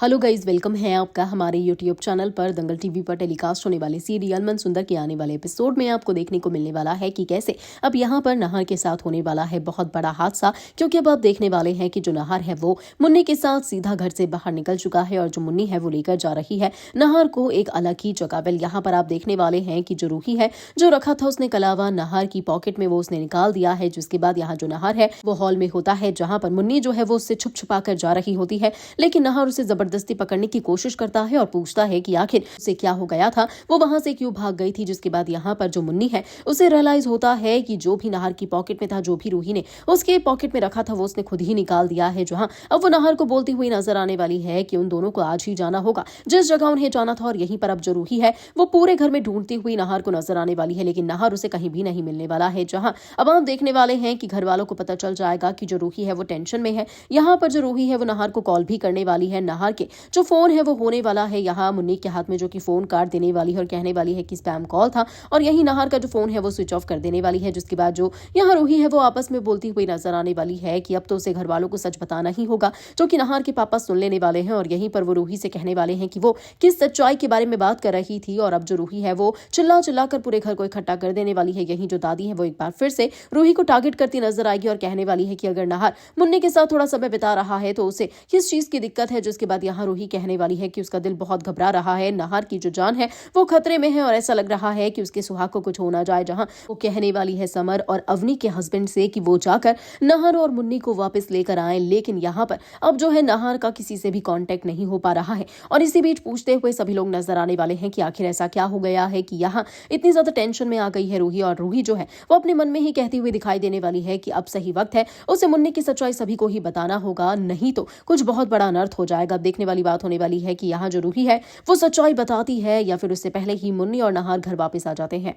Hello guys, welcome है आपका हमारे यूट्यूब चैनल पर। दंगल टीवी पर टेलीकास्ट होने वाले सीरियल मनसुंदर के आने वाले एपिसोड में आपको देखने को मिलने वाला है कि कैसे अब यहाँ पर नहार के साथ होने वाला है बहुत बड़ा हादसा। क्योंकि अब आप देखने वाले हैं कि जो नहार है वो मुन्नी के साथ सीधा घर से बाहर निकल चुका है और जो मुन्नी है वो लेकर जा रही है नहार को एक अलग ही जगह। वेल, यहाँ पर आप देखने वाले हैं कि जो रूही है जो रखा था उसने कलावा नहार की पॉकेट में वो उसने निकाल दिया है। जिसके बाद यहाँ जो नहार है वो हॉल में होता है जहां पर मुन्नी जो है वो उससे छुप छुपा कर जा रही होती है। लेकिन नहार उसे जबरदस्ती पकड़ने की कोशिश करता है और पूछता है कि आखिर उसे क्या हो गया था, वो वहां से क्यों भाग गई थी। जिसके बाद यहाँ पर जो मुन्नी है उसे रियलाइज होता है कि जो भी नहार की पॉकेट में था, जो भी रूही ने उसके पॉकेट में रखा था वो उसने खुद ही निकाल दिया है। जहां अब वो नहार को बोलती हुई नजर आने वाली है कि उन दोनों को आज ही जाना होगा जिस जगह उन्हें जाना था। और यहीं पर अब जो रूही है वो पूरे घर में ढूंढती हुई नहार को नजर आने वाली है, लेकिन नहार उसे कहीं भी नहीं मिलने वाला है। जहां अब हम देखने वाले हैं कि घर वालों को पता चल जाएगा कि जो रूही है वो टेंशन में है। यहाँ पर जो रूही है वो नहार को कॉल भी करने वाली है। नहार के जो फोन है वो होने वाला है यहाँ मुन्नी के हाथ में, जो कि फोन काट देने वाली है और कहने वाली है कि स्पैम कॉल था। और यही नहार का जो फोन है वो स्विच ऑफ कर देने वाली है। जिसके बाद जो यहाँ रूही है वो आपस में बोलती हुई नजर आने वाली है कि अब तो उसे घर वालों को सच बताना ही होगा, जो कि नहार के पापा सुन लेने वाले हैं। और यहीं पर वो रूही से कहने वाले हैं कि वो किस सच्चाई के बारे में बात कर रही थी। और अब जो रूही है वो चिल्ला चिल्ला कर पूरे घर को इकट्ठा कर देने वाली है। यही जो दादी है वो एक बार फिर से रूही को टारगेट करती नजर आएगी और कहने वाली है कि अगर नहार मुन्नी के साथ थोड़ा समय बिता रहा है तो उसे किस चीज की दिक्कत है। जिसके बाद यहाँ रूही कहने वाली है कि उसका दिल बहुत घबरा रहा है, नहार की जो जान है वो खतरे में है और ऐसा लग रहा है कि उसके सुहाग को कुछ हो ना जाए। जहां वो कहने वाली है समर और अवनी के हस्बैंड से कि वो जाकर नहार और मुन्नी को वापस लेकर आए। लेकिन यहाँ पर अब जो है नहार का किसी से भी कांटेक्ट नहीं हो पा रहा है। और इसी बीच पूछते हुए सभी लोग नजर आने वाले हैं कि आखिर ऐसा क्या हो गया है कि यहाँ इतनी ज्यादा टेंशन में आ गई है रूही। और रूही जो है वो अपने मन में ही कहती हुई दिखाई देने वाली है कि अब सही वक्त है उसे मुन्नी की सच्चाई सभी को ही बताना होगा, नहीं तो कुछ बहुत बड़ा अनर्थ हो जाएगा। देखने वाली बात होने वाली है कि यहाँ जो रूही है वो सच्चाई बताती है या फिर उससे पहले ही मुन्नी और नहार घर वापस आ जाते हैं।